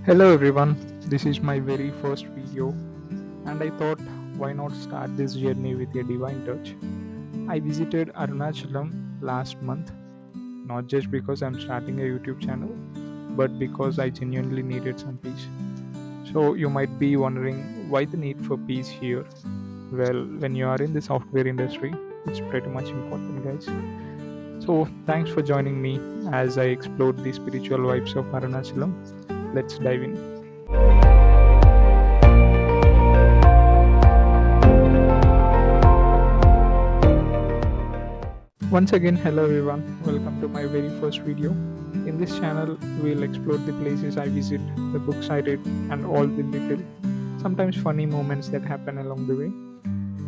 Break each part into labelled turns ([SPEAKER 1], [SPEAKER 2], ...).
[SPEAKER 1] Hello everyone, this is my very first video, and I thought why not start this journey with a divine touch. I visited Arunachalam last month, not just because I'm starting a YouTube channel, but because I genuinely needed some peace. So, you might be wondering why the need for peace here. Well, when you are in the software industry, it's pretty much important, guys. So, thanks for joining me as I explore the spiritual vibes of Arunachalam. Let's dive in. Once again, hello everyone, welcome to my very first video. In this channel, we'll explore the places I visit, the books I read, and all the little, sometimes funny moments that happen along the way.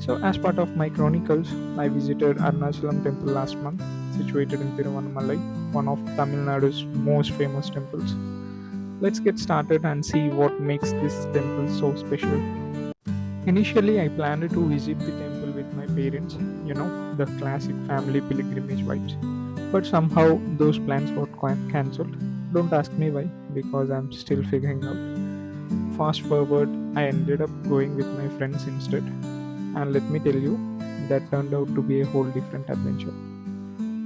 [SPEAKER 1] So, as part of my chronicles, I visited Arunachalam Temple last month, situated in Thiruvannamalai, one of Tamil Nadu's most famous temples. Let's get started and see what makes this temple so special. Initially, I planned to visit the temple with my parents, the classic family pilgrimage vibes. But somehow those plans got cancelled. Don't ask me why, because I'm still figuring out. Fast forward, I ended up going with my friends instead. And let me tell you, that turned out to be a whole different adventure.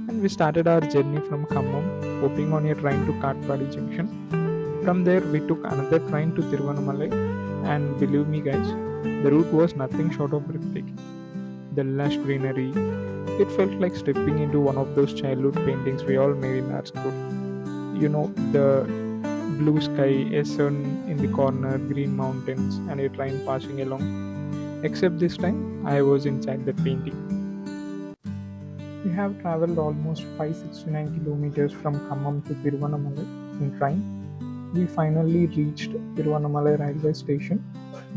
[SPEAKER 1] And we started our journey from Khammam, hopping on a train to Katpadi Junction. From there, we took another train to Thiruvannamalai, and believe me, guys, the route was nothing short of breathtaking. The lush greenery, it felt like stepping into one of those childhood paintings we all made in our school. The blue sky, a sun in the corner, green mountains, and a train passing along. Except this time, I was inside the painting. We have traveled almost 569 kilometers from Khammam to Thiruvannamalai in train. We finally reached Thiruvannamalai railway station.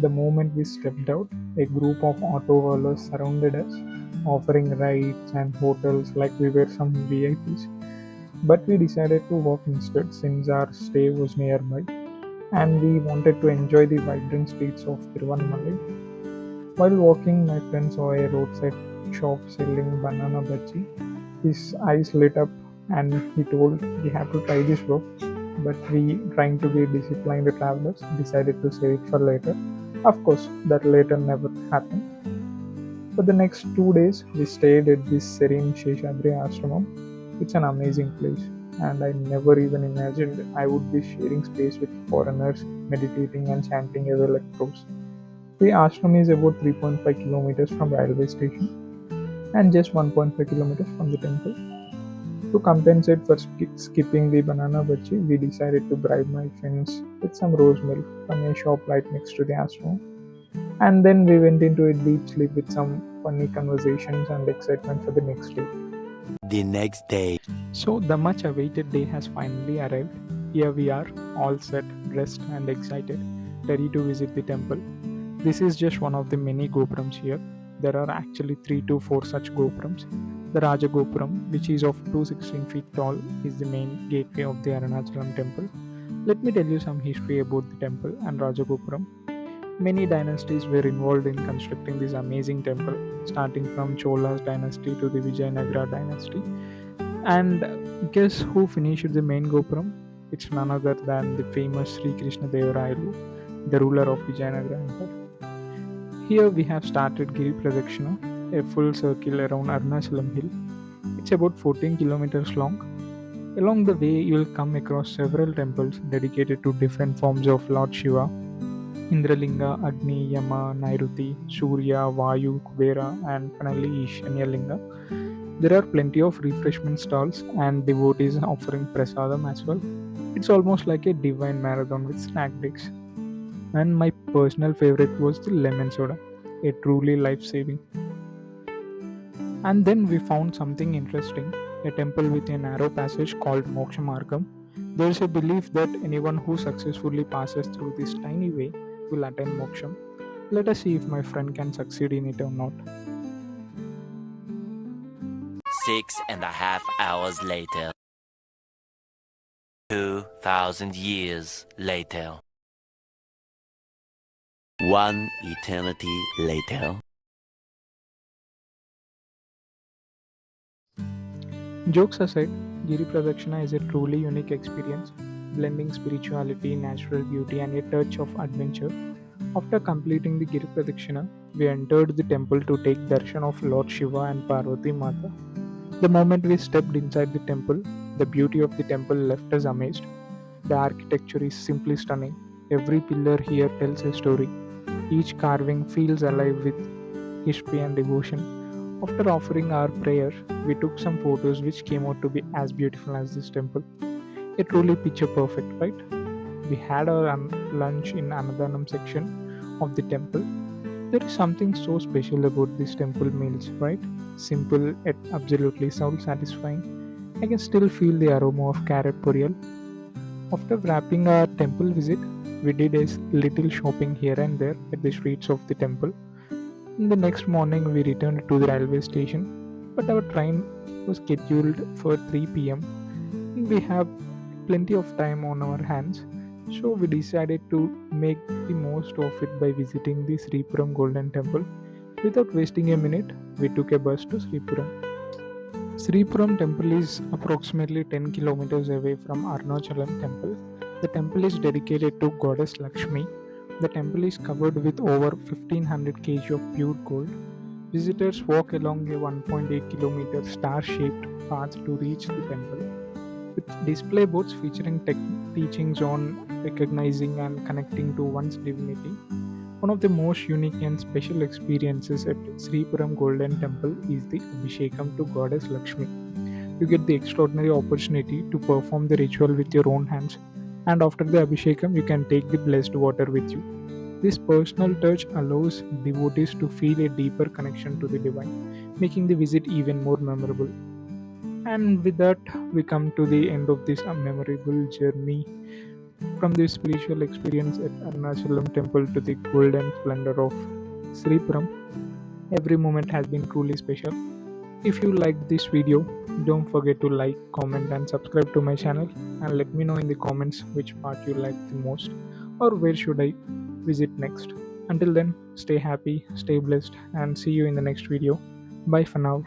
[SPEAKER 1] The moment we stepped out, a group of auto rollers surrounded us, offering rides and hotels like we were some VIPs. But we decided to walk instead since our stay was nearby and we wanted to enjoy the vibrant streets of Thiruvannamalai. While walking, my friend saw a roadside shop selling banana bhaji. His eyes lit up and he told, "We have to try this, bro." But we, trying to be disciplined travelers, decided to save it for later. Of course, that later never happened. For the next 2 days, we stayed at this serene Sheshadri ashramam. It's an amazing place, and I never even imagined I would be sharing space with foreigners, meditating and chanting away like pros. The ashram is about 3.5 kilometers from railway station and just 1.5 kilometers from the temple. To compensate for skipping the banana bhaji, we decided to bribe my friends with some rose milk from a shop right next to the ashram. And then we went into a deep sleep with some funny conversations and excitement for the next day.
[SPEAKER 2] The next day.
[SPEAKER 1] So the much awaited day has finally arrived. Here we are, all set, dressed, and excited, ready to visit the temple. This is just one of the many gopurams here. There are actually 3 to 4 such gopurams. The Raja Gopuram, which is of 216 feet tall, is the main gateway of the Arunachalam temple. Let me tell you some history about the temple and Raja Gopuram. Many dynasties were involved in constructing this amazing temple, starting from Chola's dynasty to the Vijayanagara dynasty. And guess who finished the main Gopuram? It's none other than the famous Sri Krishna Devarayalu, the ruler of Vijayanagara Empire. Here we have started Giri Pradakshina, a full circle around Arunachalam hill. It's about 14 kilometers long. Along the way, you will come across several temples dedicated to different forms of Lord Shiva: Indralinga, Agni, Yama, Nairuti, Surya, Vayu, Kubera, and finally Ishanya Linga. There are plenty of refreshment stalls and devotees offering prasadam as well. It's almost like a divine marathon with snack breaks. And my personal favorite was the lemon soda, a truly life saving. And then we found something interesting, a temple with a narrow passage called Moksha Margam. There's a belief that anyone who successfully passes through this tiny way will attain moksham. Let us see if my friend can succeed in it or not.
[SPEAKER 2] 6.5 hours later. 2,000 years later. One eternity later.
[SPEAKER 1] Jokes aside, Giri Pradakshina is a truly unique experience. blending spirituality, natural beauty, and a touch of adventure. After completing the Giri Pradakshina, we entered the temple to take darshan of Lord Shiva and Parvati Mata. The moment we stepped inside the temple, the beauty of the temple left us amazed. The architecture is simply stunning. Every pillar here tells a story. Each carving feels alive with history and devotion. After offering our prayer, we took some photos which came out to be as beautiful as this temple. A truly picture perfect, right? We had our lunch in Annadanam section of the temple. There is something so special about these temple meals, right? Simple yet absolutely soul satisfying. I can still feel the aroma of carrot poriyal. After wrapping our temple visit, we did a little shopping here and there at the streets of the temple. The next morning, we returned to the railway station, but our train was scheduled for 3 pm. We have plenty of time on our hands, so we decided to make the most of it by visiting the Sripuram Golden Temple. Without wasting a minute, we took a bus to Sripuram. Sripuram Temple is approximately 10 kilometers away from Arunachalam Temple. The temple is dedicated to Goddess Lakshmi. The temple is covered with over 1500 kg of pure gold. Visitors walk along a 1.8 kilometer star shaped path to reach the temple, with display boards featuring teachings on recognizing and connecting to one's divinity. One of the most unique and special experiences at Sripuram Golden Temple is the Abhishekam to Goddess Lakshmi. You get the extraordinary opportunity to perform the ritual with your own hands, and after the Abhishekam, you can take the blessed water with you. This personal touch allows devotees to feel a deeper connection to the divine, making the visit even more memorable. And with that, we come to the end of this memorable journey from the spiritual experience at Arunachalam Temple to the golden splendor of Sripuram. Every moment has been truly special. If you liked this video, don't forget to like, comment, and subscribe to my channel. And let me know in the comments which part you liked the most or where should I visit next. Until then, stay happy, stay blessed, and see you in the next video. Bye for now.